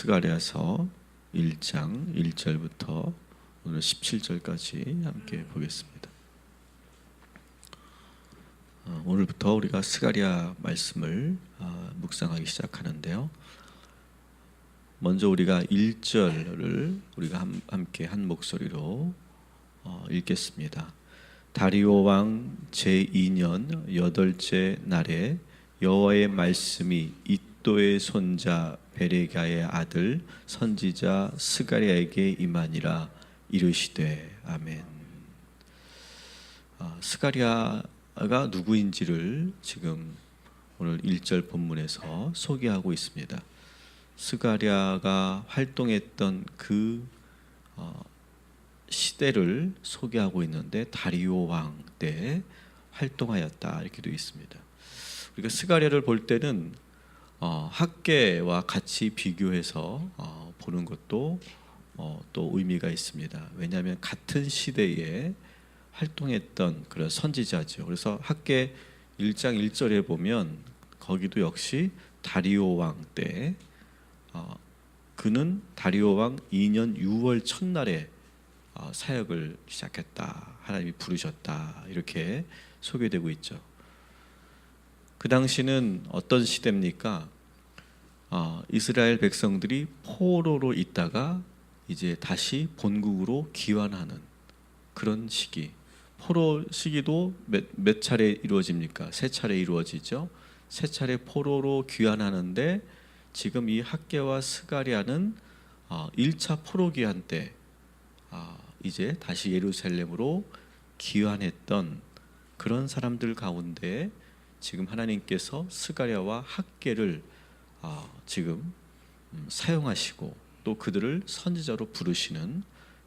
스가랴서 1장 1절부터 오늘 17절까지 함께 보겠습니다. 오늘부터 우리가 스가랴 말씀을 묵상하기 시작하는데요. 먼저 우리가 1절을 우리가 함께 한 목소리로 읽겠습니다. 다리오 왕 제2년 8째 날에 여호와의 말씀이 이또의 손자 베레가의 아들 선지자 스가랴에게 임하니라. 이르시되 아멘. 스가랴가 누구인지를 지금 오늘 1절 본문에서 소개하고 있습니다. 스가랴가 활동했던 그 시대를 소개하고 있는데 다리오 왕 때 활동하였다 이렇게 되어 있습니다. 우리가 스가랴를 볼 때는 학개와 같이 비교해서 보는 것도 또 의미가 있습니다. 왜냐하면 같은 시대에 활동했던 그런 선지자죠. 그래서 학개 1장 1절에 보면 거기도 역시 다리오 왕 때 그는 다리오 왕 2년 6월 첫날에 사역을 시작했다. 하나님이 부르셨다. 이렇게 소개되고 있죠. 그 당시는 어떤 시대입니까? 이스라엘 백성들이 포로로 있다가 이제 다시 본국으로 귀환하는 그런 시기. 포로 시기도 몇 차례 이루어집니까? 세 차례 이루어지죠. 세 차례 포로로 귀환하는데 지금 이 학개와 스가랴는 1차 포로 귀환 때 이제 다시 예루살렘으로 귀환했던 그런 사람들 가운데 지금 하나님께서 스가랴와 학개를 지금 사용하시고 또 그들을 선지자로 부르시는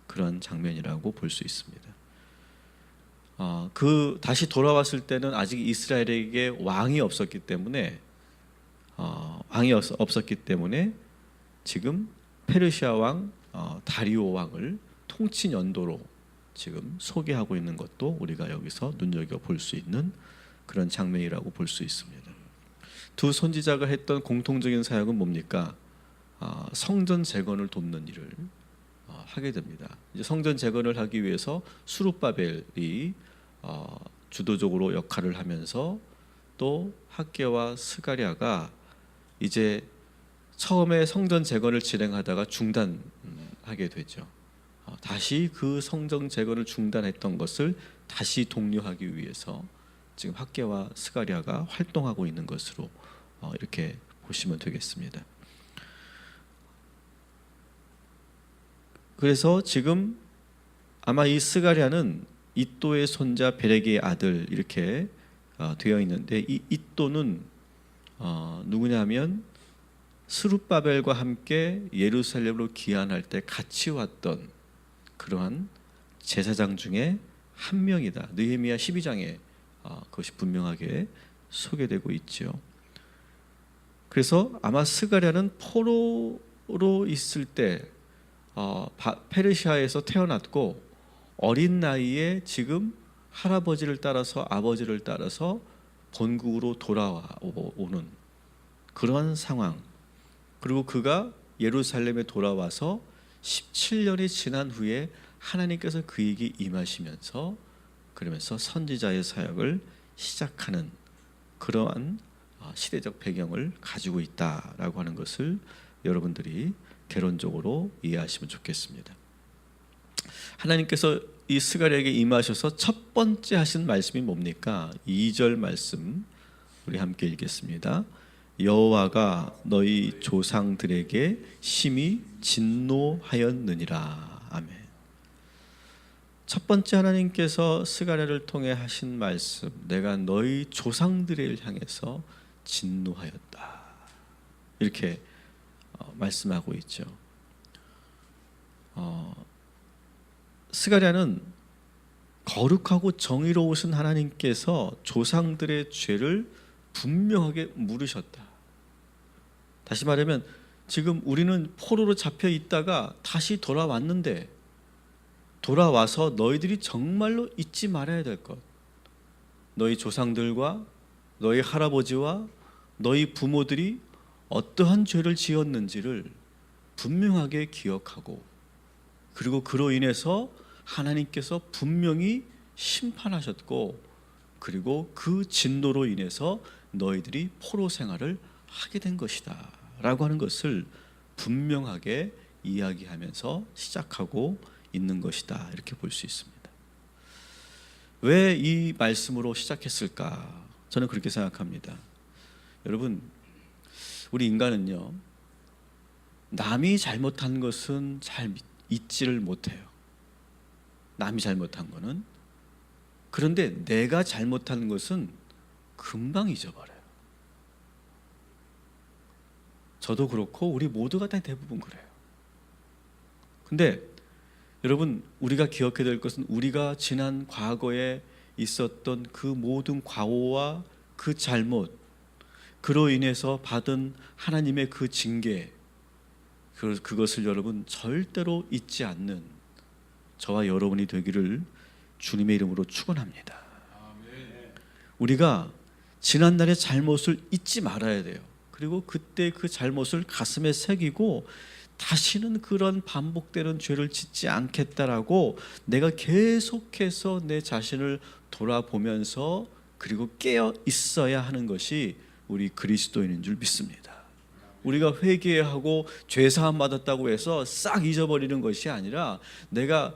그런 장면이라고 볼 수 있습니다. 그 다시 돌아왔을 때는 아직 이스라엘에게 왕이 없었기 때문에 지금 페르시아 왕 다리오 왕을 통치 연도로 지금 소개하고 있는 것도 우리가 여기서 눈여겨 볼 수 있는 그런 장면이라고 볼 수 있습니다. 두 선지자가 했던 공통적인 사역은 뭡니까? 성전 재건을 돕는 일을 하게 됩니다. 이제 성전 재건을 하기 위해서 수룹바벨이 주도적으로 역할을 하면서 또 학개와 스가랴가 이제 처음에 성전 재건을 진행하다가 중단하게 되죠. 다시 그 성전 재건을 중단했던 것을 다시 독려하기 위해서 지금 학개와 스가랴가 활동하고 있는 것으로 이렇게 보시면 되겠습니다. 그래서 지금 아마 이 스가랴는 이또의 손자 베레기의 아들 이렇게 되어 있는데 이 이또는 누구냐면 스룹바벨과 함께 예루살렘으로 귀환할 때 같이 왔던 그러한 제사장 중에 한 명이다. 느헤미야 12장에 그것이 분명하게 소개되고 있죠. 그래서 아마 스가랴는 포로로 있을 때 페르시아에서 태어났고 어린 나이에 지금 할아버지를 따라서 아버지를 따라서 본국으로 돌아오는 그런 상황. 그리고 그가 예루살렘에 돌아와서 17년이 지난 후에 하나님께서 그에게 임하시면서 그러면서 선지자의 사역을 시작하는 그러한 시대적 배경을 가지고 있다라고 하는 것을 여러분들이 개론적으로 이해하시면 좋겠습니다. 하나님께서 이 스가랴에게 임하셔서 첫 번째 하신 말씀이 뭡니까? 2절 말씀 우리 함께 읽겠습니다. 여호와가 너희 조상들에게 심히 진노하였느니라. 아멘. 첫 번째 하나님께서 스가랴를 통해 하신 말씀, 내가 너희 조상들을 향해서 진노하였다. 이렇게 말씀하고 있죠. 스가랴는 거룩하고 정의로우신 하나님께서 조상들의 죄를 분명하게 물으셨다. 다시 말하면 지금 우리는 포로로 잡혀 있다가 다시 돌아왔는데 돌아와서 너희들이 정말로 잊지 말아야 될 것, 너희 조상들과 너희 할아버지와 너희 부모들이 어떠한 죄를 지었는지를 분명하게 기억하고, 그리고 그로 인해서 하나님께서 분명히 심판하셨고, 그리고 그 진노로 인해서 너희들이 포로 생활을 하게 된 것이다 라고 하는 것을 분명하게 이야기하면서 시작하고 있는 것이다, 이렇게 볼 수 있습니다. 왜 이 말씀으로 시작했을까? 저는 그렇게 생각합니다. 여러분, 우리 인간은요, 남이 잘못한 것은 잘 잊지를 못해요. 남이 잘못한 거는. 그런데 내가 잘못한 것은 금방 잊어버려요. 저도 그렇고 우리 모두가 다 대부분 그래요. 근데 여러분, 우리가 기억해야 될 것은 우리가 지난 과거에 있었던 그 모든 과오와 그 잘못, 그로 인해서 받은 하나님의 그 징계, 그것을 여러분 절대로 잊지 않는 저와 여러분이 되기를 주님의 이름으로 축원합니다. 우리가 지난날의 잘못을 잊지 말아야 돼요. 그리고 그때 그 잘못을 가슴에 새기고 다시는 그런 반복되는 죄를 짓지 않겠다라고 내가 계속해서 내 자신을 돌아보면서 그리고 깨어 있어야 하는 것이 우리 그리스도인인 줄 믿습니다. 우리가 회개하고 죄사함 받았다고 해서 싹 잊어버리는 것이 아니라 내가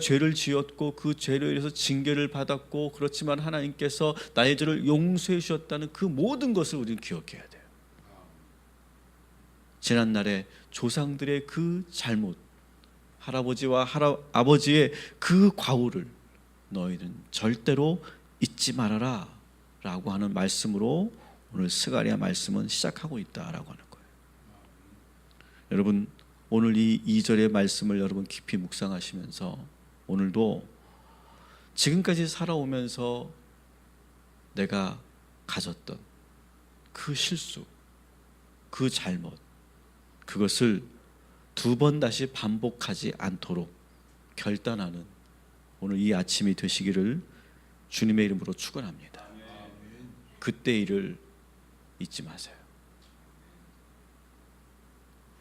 죄를 지었고 그 죄로 인해서 징계를 받았고, 그렇지만 하나님께서 나의 죄를 용서해 주셨다는 그 모든 것을 우리는 기억해야 돼요. 지난날의 조상들의 그 잘못, 할아버지와 아버지의 그 과오를 너희는 절대로 잊지 말아라 라고 하는 말씀으로 오늘 스가랴 말씀은 시작하고 있다라고 하는 거예요. 여러분, 오늘 이 2절의 말씀을 여러분 깊이 묵상하시면서 오늘도 지금까지 살아오면서 내가 가졌던 그 실수, 그 잘못, 그것을 두 번 다시 반복하지 않도록 결단하는 오늘 이 아침이 되시기를 주님의 이름으로 축원합니다. 그때 일을 잊지 마세요.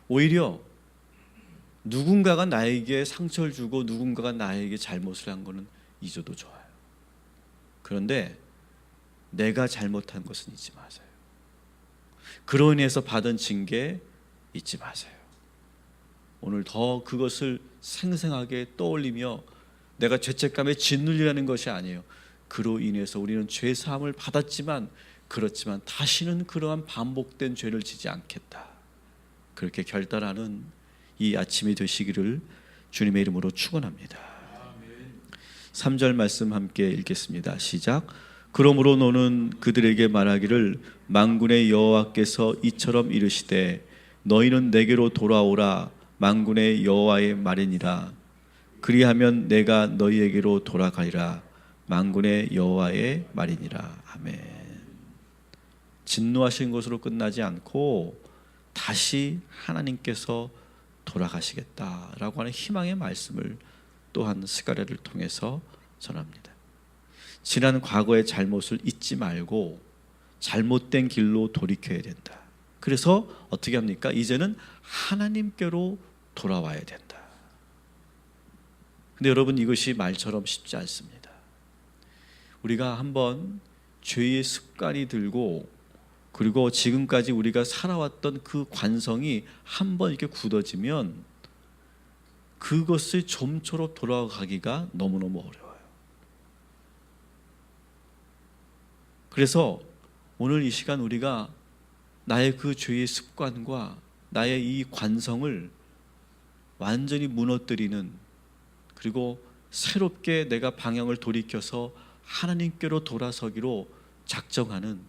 오히려 누군가가 나에게 상처를 주고 누군가가 나에게 잘못을 한 거는 잊어도 좋아요. 그런데 내가 잘못한 것은 잊지 마세요. 그로 인해서 받은 징계 잊지 마세요. 오늘 더 그것을 생생하게 떠올리며 내가 죄책감에 짓눌리라는 것이 아니에요. 그로 인해서 우리는 죄사함을 받았지만, 그렇지만 다시는 그러한 반복된 죄를 지지 않겠다, 그렇게 결단하는 이 아침이 되시기를 주님의 이름으로 축원합니다. 3절 말씀 함께 읽겠습니다. 시작. 그러므로 너는 그들에게 말하기를 만군의 여호와께서 이처럼 이르시되 너희는 내게로 돌아오라. 만군의 여호와의 말이니라. 그리하면 내가 너희에게로 돌아가리라. 만군의 여호와의 말이니라. 아멘. 진노하신 것으로 끝나지 않고 다시 하나님께서 돌아가시겠다라고 하는 희망의 말씀을 또한 스가랴를 통해서 전합니다. 지난 과거의 잘못을 잊지 말고 잘못된 길로 돌이켜야 된다. 그래서 어떻게 합니까? 이제는 하나님께로 돌아와야 된다. 근데 여러분, 이것이 말처럼 쉽지 않습니다. 우리가 한번 죄의 습관이 들고, 그리고 지금까지 우리가 살아왔던 그 관성이 한번 이렇게 굳어지면 그것을 좀처럼 돌아가기가 너무너무 어려워요. 그래서 오늘 이 시간 우리가 나의 그 죄의 습관과 나의 이 관성을 완전히 무너뜨리는, 그리고 새롭게 내가 방향을 돌이켜서 하나님께로 돌아서기로 작정하는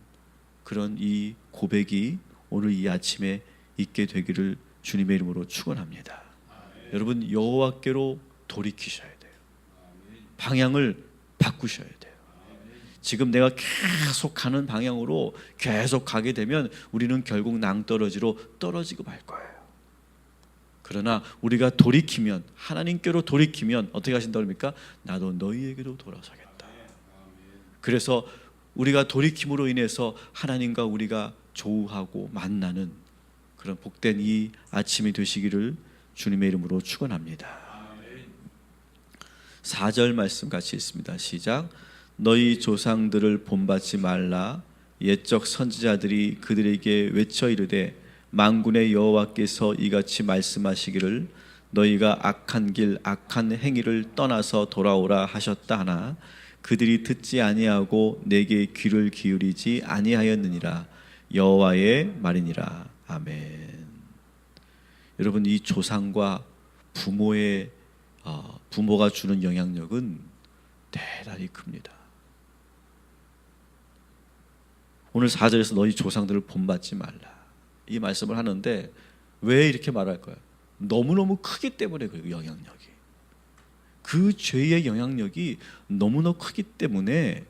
그런 이 고백이 오늘 이 아침에 있게 되기를 주님의 이름으로 축원합니다. 여러분, 여호와께로 돌이키셔야 돼요. 방향을 바꾸셔야 돼요. 지금 내가 계속 가는 방향으로 계속 가게 되면 우리는 결국 낭떠러지로 떨어지고 말 거예요. 그러나 우리가 돌이키면, 하나님께로 돌이키면 어떻게 하신다고 합니까? 나도 너희에게로 돌아서겠다. 그래서 우리가 돌이킴으로 인해서 하나님과 우리가 조우하고 만나는 그런 복된 이 아침이 되시기를 주님의 이름으로 축원합니다. 4절 말씀 같이 있습니다. 시작. 너희 조상들을 본받지 말라. 옛적 선지자들이 그들에게 외쳐 이르되 만군의 여호와께서 이같이 말씀하시기를 너희가 악한 길 악한 행위를 떠나서 돌아오라 하셨다 하나 그들이 듣지 아니하고 내게 귀를 기울이지 아니하였느니라. 여호와의 말이니라. 아멘. 여러분, 이 조상과 부모가 주는 영향력은 대단히 큽니다. 오늘 4절에서 너희 조상들을 본받지 말라 이 말씀을 하는데 왜 이렇게 말할까요? 너무너무 크기 때문에 그 영향력이, 그 죄의 영향력이 너무나 크기 때문에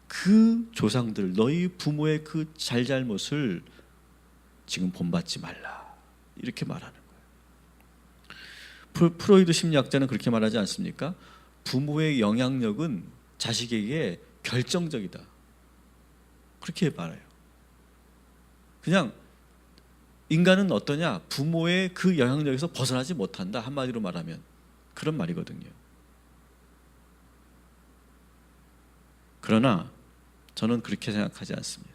그 조상들, 너희 부모의 그 잘잘못을 지금 본받지 말라 이렇게 말하는 거예요. 프로이드 심리학자는 그렇게 말하지 않습니까? 부모의 영향력은 자식에게 결정적이다 그렇게 말해요. 그냥 인간은 어떠냐? 부모의 그 영향력에서 벗어나지 못한다, 한마디로 말하면 그런 말이거든요. 그러나 저는 그렇게 생각하지 않습니다.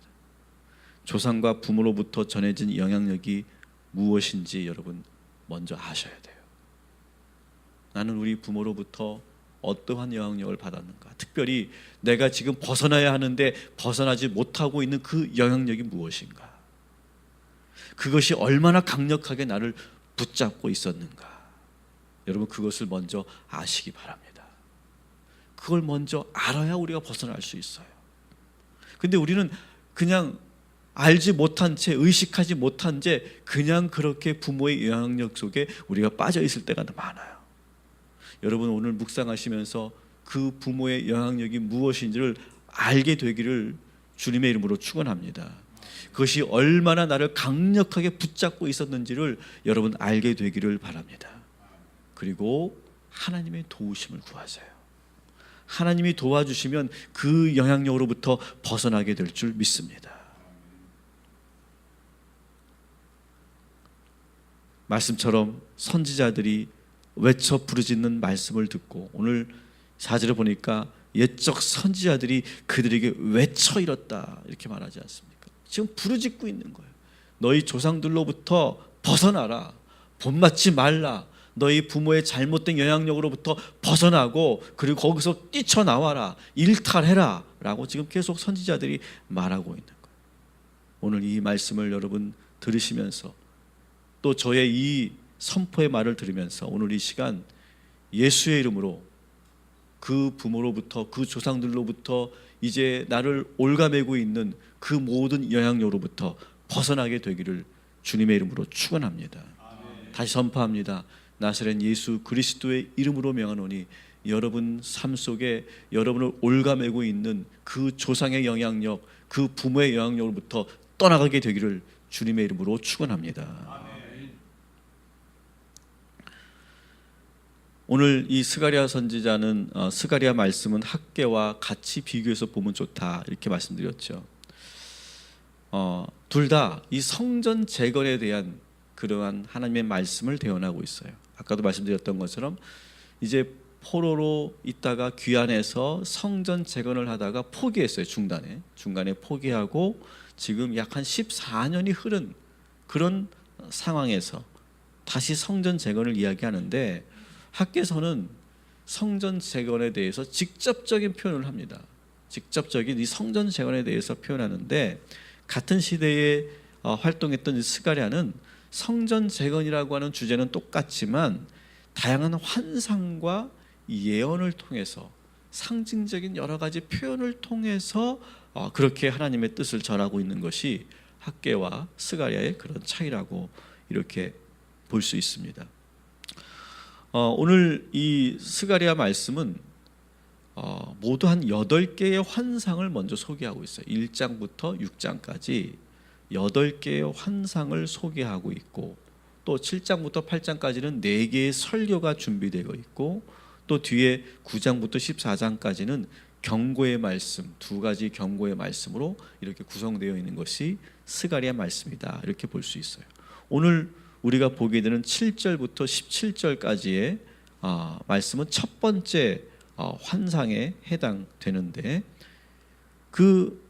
조상과 부모로부터 전해진 영향력이 무엇인지 여러분 먼저 아셔야 돼요. 나는 우리 부모로부터 어떠한 영향력을 받았는가, 특별히 내가 지금 벗어나야 하는데 벗어나지 못하고 있는 그 영향력이 무엇인가, 그것이 얼마나 강력하게 나를 붙잡고 있었는가, 여러분 그것을 먼저 아시기 바랍니다. 그걸 먼저 알아야 우리가 벗어날 수 있어요. 근데 우리는 그냥 알지 못한 채, 의식하지 못한 채 그냥 그렇게 부모의 영향력 속에 우리가 빠져 있을 때가 많아요. 여러분 오늘 묵상하시면서 그 부모의 영향력이 무엇인지를 알게 되기를 주님의 이름으로 축원합니다. 그것이 얼마나 나를 강력하게 붙잡고 있었는지를 여러분 알게 되기를 바랍니다. 그리고 하나님의 도우심을 구하세요. 하나님이 도와주시면 그 영향력으로부터 벗어나게 될 줄 믿습니다. 말씀처럼 선지자들이 외쳐 부르짖는 말씀을 듣고, 오늘 4절에 보니까 옛적 선지자들이 그들에게 외쳐 이뤘다 이렇게 말하지 않습니까? 지금 부르짖고 있는 거예요. 너희 조상들로부터 벗어나라, 본받지 말라, 너희 부모의 잘못된 영향력으로부터 벗어나고 그리고 거기서 뛰쳐나와라, 일탈해라 라고 지금 계속 선지자들이 말하고 있는 거예요. 오늘 이 말씀을 여러분 들으시면서 또 저의 이 선포의 말을 들으면서 오늘 이 시간 예수의 이름으로 그 부모로부터, 그 조상들로부터 이제 나를 올가매고 있는 그 모든 영향력으로부터 벗어나게 되기를 주님의 이름으로 축원합니다. 다시 선포합니다. 나사렛 예수 그리스도의 이름으로 명하노니 여러분 삶 속에 여러분을 올가매고 있는 그 조상의 영향력, 그 부모의 영향력으로부터 떠나가게 되기를 주님의 이름으로 축원합니다. 오늘 이 스가랴 선지자는 스가랴 말씀은 학개와 같이 비교해서 보면 좋다 이렇게 말씀드렸죠. 둘 다 이 성전 재건에 대한 그러한 하나님의 말씀을 대언하고 있어요. 아까도 말씀드렸던 것처럼 이제 포로로 있다가 귀환해서 성전 재건을 하다가 포기했어요. 중간에 포기하고 지금 약 한 14년이 흐른 그런 상황에서 다시 성전 재건을 이야기하는데, 학개서는 성전 재건에 대해서 직접적인 표현을 합니다. 직접적인 이 성전 재건에 대해서 표현하는데, 같은 시대에 활동했던 이 스가랴는 성전 재건이라고 하는 주제는 똑같지만 다양한 환상과 예언을 통해서, 상징적인 여러 가지 표현을 통해서 그렇게 하나님의 뜻을 전하고 있는 것이 학개와 스가랴의 그런 차이라고 이렇게 볼 수 있습니다. 오늘 이 스가랴 말씀은 모두 한 8개의 환상을 먼저 소개하고 있어요. 1장부터 6장까지 8개의 환상을 소개하고 있고, 또 7장부터 8장까지는 4개의 설교가 준비되어 있고, 또 뒤에 9장부터 14장까지는 경고의 말씀, 2가지 경고의 말씀으로 이렇게 구성되어 있는 것이 스가랴 말씀이다 이렇게 볼 수 있어요. 오늘 우리가 보게 되는 7절부터 17절까지의 말씀은 첫 번째 환상에 해당되는데, 그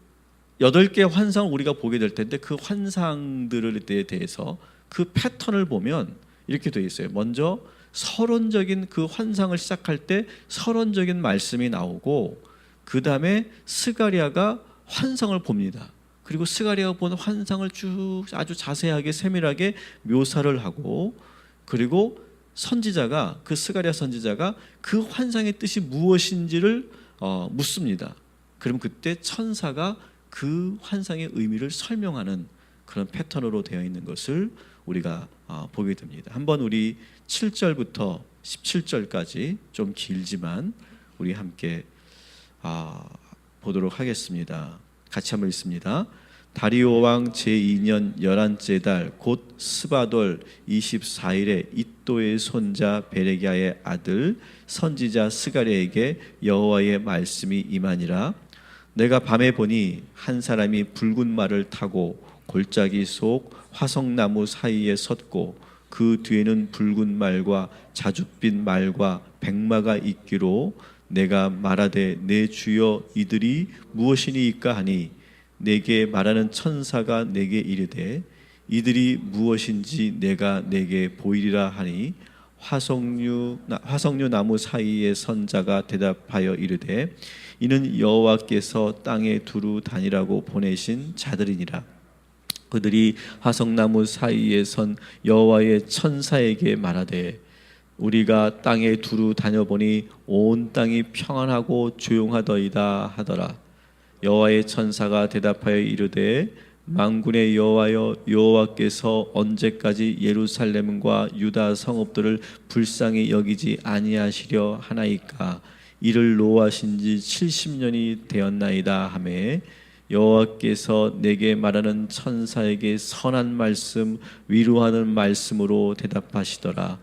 8개의 환상을 우리가 보게 될 텐데 그 환상들에 대해서 그 패턴을 보면 이렇게 되어 있어요. 먼저 서론적인 그 환상을 시작할 때 서론적인 말씀이 나오고, 그 다음에 스가랴가 환상을 봅니다. 그리고 스가랴가 보는 환상을 쭉 아주 자세하게 세밀하게 묘사를 하고, 그리고 선지자가, 그 스가랴 선지자가 그 환상의 뜻이 무엇인지를 묻습니다. 그럼 그때 천사가 그 환상의 의미를 설명하는 그런 패턴으로 되어 있는 것을 우리가 보게 됩니다. 한번 우리 7절부터 17절까지 좀 길지만 우리 함께 보도록 하겠습니다. 같이 한번 읽습니다. 다리오 왕 제2년 11째 달 곧 스바돌 24일에 이또의 손자 베레기야의 아들 선지자 스가랴에게 여호와의 말씀이 임하니라. 내가 밤에 보니 한 사람이 붉은 말을 타고 골짜기 속 화석나무 사이에 섰고, 그 뒤에는 붉은 말과 자줏빛 말과 백마가 있기로, 내가 말하되 내 주여 이들이 무엇이니이까 하니, 내게 말하는 천사가 내게 이르되 이들이 무엇인지 내가 내게 보이리라 하니, 화석류 나무 사이에 선 자가 대답하여 이르되 이는 여호와께서 땅에 두루 다니라고 보내신 자들이니라. 그들이 화석나무 사이에 선 여호와의 천사에게 말하되 우리가 땅에 두루 다녀보니 온 땅이 평안하고 조용하더이다 하더라. 여호와의 천사가 대답하여 이르되 만군의 여호와여, 여호와께서 언제까지 예루살렘과 유다 성읍들을 불쌍히 여기지 아니하시려 하나이까? 이를 노하신 지 70년이 되었나이다 하매, 여호와께서 내게 말하는 천사에게 선한 말씀, 위로하는 말씀으로 대답하시더라.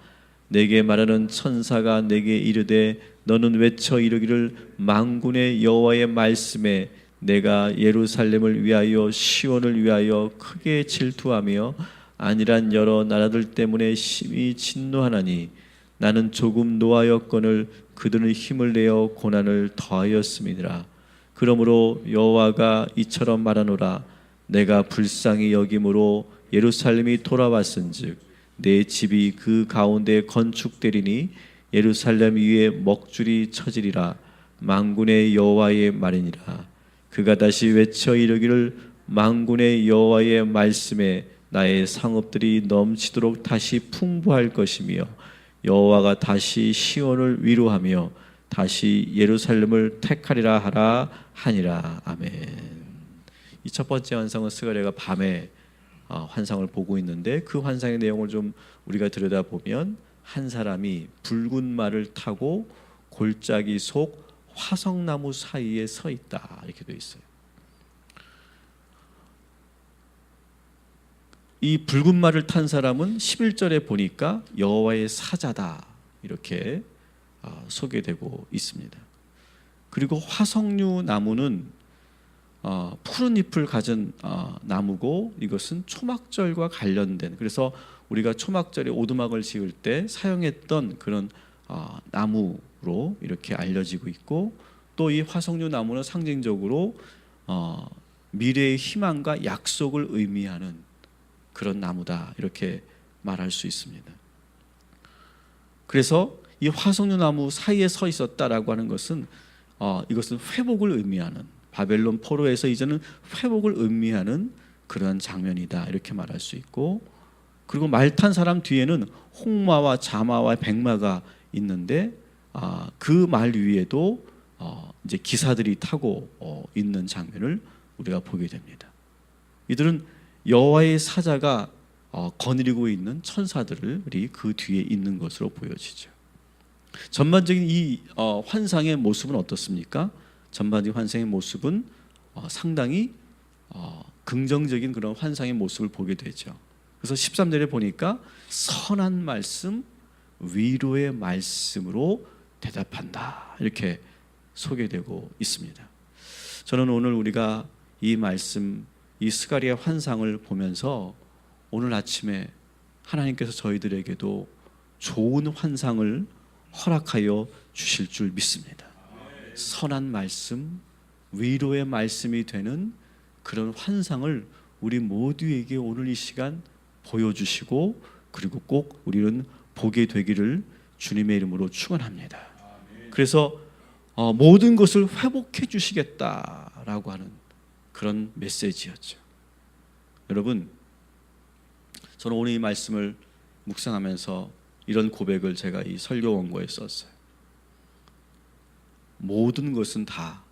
내게 말하는 천사가 내게 이르되 너는 외쳐 이르기를 만군의 여호와의 말씀에 내가 예루살렘을 위하여 시온을 위하여 크게 질투하며 안일한 여러 나라들 때문에 심히 진노하나니, 나는 조금 노하였거늘 그들은 힘을 내어 고난을 더하였음이니라. 그러므로 여호와가 이처럼 말하노라. 내가 불쌍히 여김으로 예루살렘이 돌아왔은즉 내 집이 그 가운데 건축되리니 예루살렘 위에 먹줄이 쳐지리라. 만군의 여호와의 말이니라. 그가 다시 외쳐 이르기를 만군의 여호와의 말씀에 나의 상업들이 넘치도록 다시 풍부할 것이며, 여호와가 다시 시온을 위로하며 다시 예루살렘을 택하리라 하라 하니라. 아멘. 이 첫 번째 환상은 스가랴가 밤에 환상을 보고 있는데, 그 환상의 내용을 좀 우리가 들여다보면 한 사람이 붉은 말을 타고 골짜기 속 화석나무 사이에 서 있다, 이렇게 되어 있어요. 이 붉은 말을 탄 사람은 11절에 보니까 여호와의 사자다, 이렇게 소개되고 있습니다. 그리고 화석류 나무는 푸른 잎을 가진 나무고, 이것은 초막절과 관련된, 그래서 우리가 초막절에 오두막을 지을 때 사용했던 그런 나무로 이렇게 알려지고 있고, 또 이 화석류 나무는 상징적으로 미래의 희망과 약속을 의미하는 그런 나무다, 이렇게 말할 수 있습니다. 그래서 이 화석류 나무 사이에 서 있었다라고 하는 것은 이것은 회복을 의미하는, 바벨론 포로에서 이제는 회복을 의미하는 그런 장면이다, 이렇게 말할 수 있고, 그리고 말 탄 사람 뒤에는 홍마와 자마와 백마가 있는데 그 말 위에도 이제 기사들이 타고 있는 장면을 우리가 보게 됩니다. 이들은 여호와의 사자가 거느리고 있는 천사들이 그 뒤에 있는 것으로 보여지죠. 전반적인 이 환상의 모습은 어떻습니까? 전반적인 환상의 모습은 상당히 긍정적인 그런 환상의 모습을 보게 되죠. 그래서 13절에 보니까 선한 말씀, 위로의 말씀으로 대답한다, 이렇게 소개되고 있습니다. 저는 오늘 우리가 이 말씀, 이 스가랴의 환상을 보면서 오늘 아침에 하나님께서 저희들에게도 좋은 환상을 허락하여 주실 줄 믿습니다. 선한 말씀, 위로의 말씀이 되는 그런 환상을 우리 모두에게 오늘 이 시간 보여주시고, 그리고 꼭 우리는 보게 되기를 주님의 이름으로 축원합니다. 그래서 모든 것을 회복해 주시겠다라고 하는 그런 메시지였죠. 여러분, 저는 오늘 이 말씀을 묵상하면서 이런 고백을 제가 이 설교 원고에 썼어요. 모든 것은 다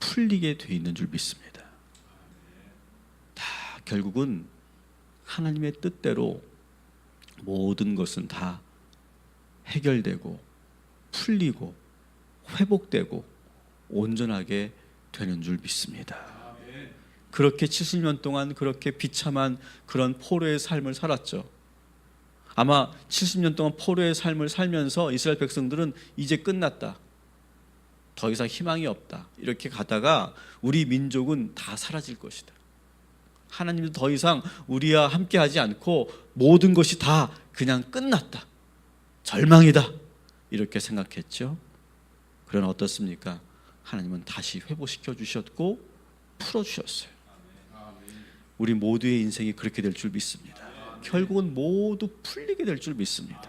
풀리게 돼 있는 줄 믿습니다. 다 결국은 하나님의 뜻대로 모든 것은 다 해결되고 풀리고 회복되고 온전하게 되는 줄 믿습니다. 그렇게 70년 동안 그렇게 비참한 그런 포로의 삶을 살았죠. 아마 70년 동안 포로의 삶을 살면서 이스라엘 백성들은 이제 끝났다, 더 이상 희망이 없다, 이렇게 가다가 우리 민족은 다 사라질 것이다, 하나님도 더 이상 우리와 함께하지 않고 모든 것이 다 그냥 끝났다, 절망이다, 이렇게 생각했죠. 그러나 어떻습니까? 하나님은 다시 회복시켜 주셨고 풀어주셨어요. 우리 모두의 인생이 그렇게 될 줄 믿습니다. 결국은 모두 풀리게 될 줄 믿습니다.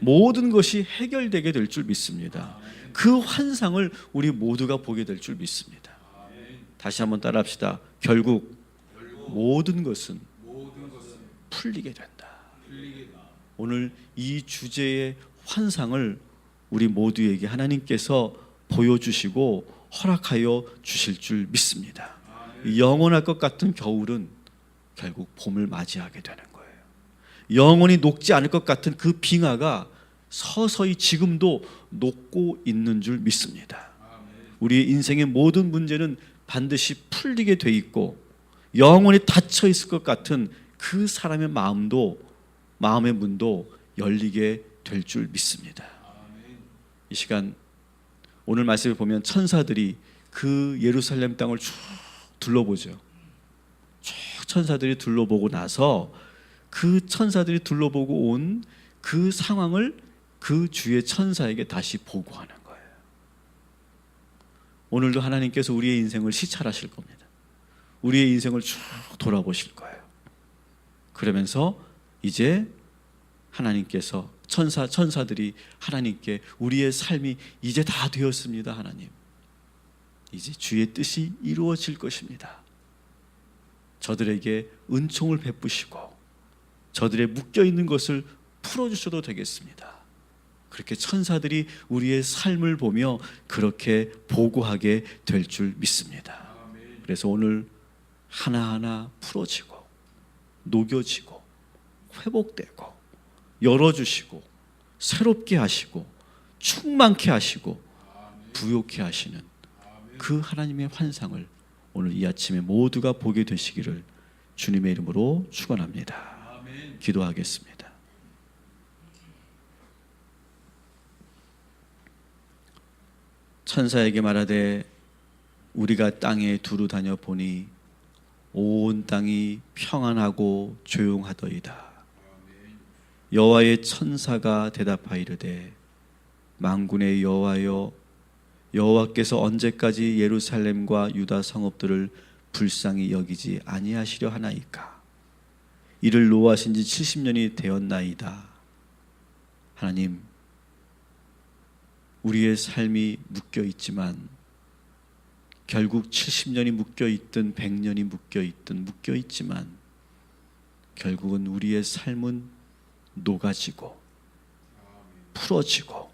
모든 것이 해결되게 될 줄 믿습니다. 그 환상을 우리 모두가 보게 될 줄 믿습니다. 다시 한번 따라합시다. 결국 모든 것은 풀리게 된다. 오늘 이 주제의 환상을 우리 모두에게 하나님께서 보여주시고 허락하여 주실 줄 믿습니다. 영원할 것 같은 겨울은 결국 봄을 맞이하게 되는 거예요. 영원히 녹지 않을 것 같은 그 빙하가 서서히 지금도 녹고 있는 줄 믿습니다. 우리의 인생의 모든 문제는 반드시 풀리게 돼 있고, 영원히 닫혀 있을 것 같은 그 사람의 마음의 문도 열리게 될 줄 믿습니다. 이 시간 오늘 말씀을 보면 천사들이 그 예루살렘 땅을 쭉 둘러보죠. 쭉 천사들이 둘러보고 나서 그 천사들이 둘러보고 온 그 상황을 그 주의 천사에게 다시 보고하는 거예요. 오늘도 하나님께서 우리의 인생을 시찰하실 겁니다. 우리의 인생을 쭉 돌아보실 거예요. 그러면서 이제 하나님께서 천사들이 하나님께 우리의 삶이 이제 다 되었습니다. 하나님, 이제 주의 뜻이 이루어질 것입니다. 저들에게 은총을 베푸시고 저들의 묶여있는 것을 풀어주셔도 되겠습니다. 그렇게 천사들이 우리의 삶을 보며 그렇게 보고하게 될 줄 믿습니다. 그래서 오늘 하나하나 풀어지고 녹여지고 회복되고 열어주시고 새롭게 하시고 충만케 하시고 부요케 하시는 그 하나님의 환상을 오늘 이 아침에 모두가 보게 되시기를 주님의 이름으로 축원합니다. 기도하겠습니다. 천사에게 말하되 우리가 땅에 두루 다녀 보니 온 땅이 평안하고 조용하더이다. 여호와의 천사가 대답하이르되 만군의 여호와여, 여호와께서 언제까지 예루살렘과 유다 성읍들을 불쌍히 여기지 아니하시려 하나이까? 이를 노하신 지 70년이 되었나이다. 하나님, 우리의 삶이 묶여있지만 결국 70년이 묶여있든 100년이 묶여있지만 결국은 우리의 삶은 녹아지고 풀어지고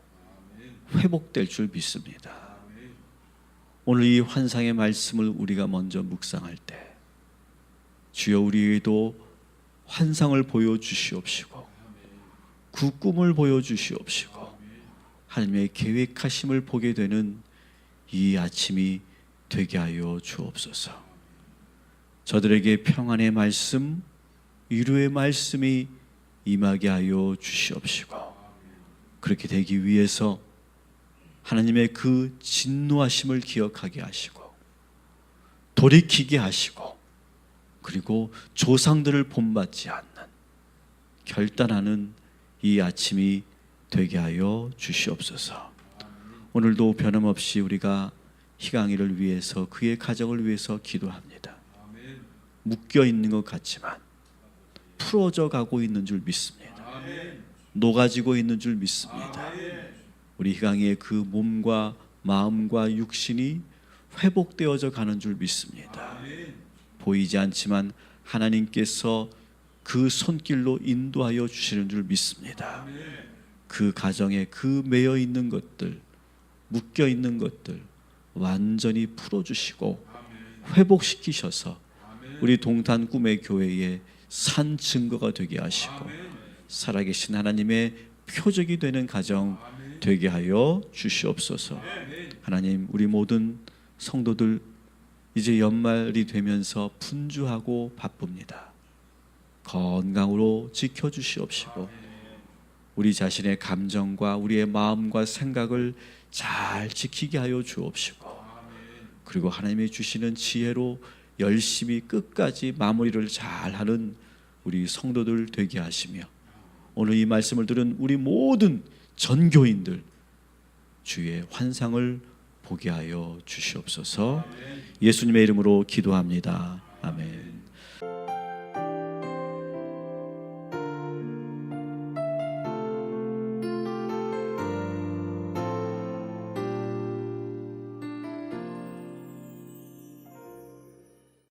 회복될 줄 믿습니다. 오늘 이 환상의 말씀을 우리가 먼저 묵상할 때 주여 우리에게도 환상을 보여주시옵시고 그 꿈을 보여주시옵시고 하나님의 계획하심을 보게 되는 이 아침이 되게 하여 주옵소서. 저들에게 평안의 말씀, 위로의 말씀이 임하게 하여 주시옵시고 그렇게 되기 위해서 하나님의 그 진노하심을 기억하게 하시고 돌이키게 하시고 그리고 조상들을 본받지 않는 결단하는 이 아침이 되게 하여 주시옵소서. 오늘도 변함없이 우리가 희강이를 위해서, 그의 가정을 위해서 기도합니다. 묶여 있는 것 같지만 풀어져 가고 있는 줄 믿습니다. 녹아지고 있는 줄 믿습니다. 우리 희강이의 그 몸과 마음과 육신이 회복되어져 가는 줄 믿습니다. 보이지 않지만 하나님께서 그 손길로 인도하여 주시는 줄 믿습니다. 그 가정에 그 매여 있는 것들, 묶여 있는 것들 완전히 풀어주시고 회복시키셔서 우리 동탄 꿈의 교회의 산 증거가 되게 하시고 살아계신 하나님의 표적이 되는 가정 되게 하여 주시옵소서. 하나님, 우리 모든 성도들 이제 연말이 되면서 분주하고 바쁩니다. 건강으로 지켜주시옵시고 우리 자신의 감정과 우리의 마음과 생각을 잘 지키게 하여 주옵시고, 그리고 하나님이 주시는 지혜로 열심히 끝까지 마무리를 잘하는 우리 성도들 되게 하시며, 오늘 이 말씀을 들은 우리 모든 전교인들 주의 환상을 보게 하여 주시옵소서. 예수님의 이름으로 기도합니다. 아멘.